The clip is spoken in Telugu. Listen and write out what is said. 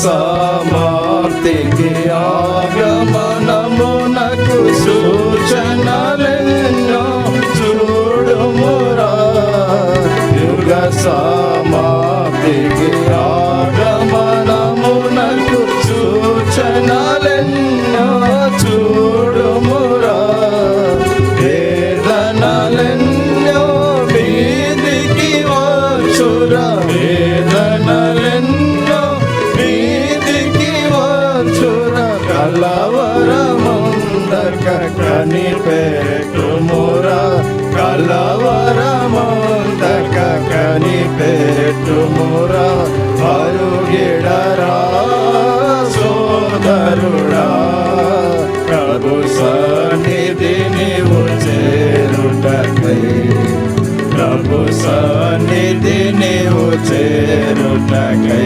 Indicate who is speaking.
Speaker 1: సమాప్తికి ఆగమనమునకు సూచనలెన్నో చూడుమురా. యుగ సమాప్తికి ఆగమనమునకు సూచనలెన్నో చూడుమురా. వేదనలెన్నో మీదికి వచ్చురా. వేదనలెన్నో మీదికి వచ్చురా. కలవరముందక కనిపెట్టుమురా. కలవరముందక కనిపెట్టుమురా. పరుగిడరా సోదరుడా, ప్రభు సన్నిధి నీవు చేరుటకై. ప్రభు సన్నిధి నీవు చేరుటకై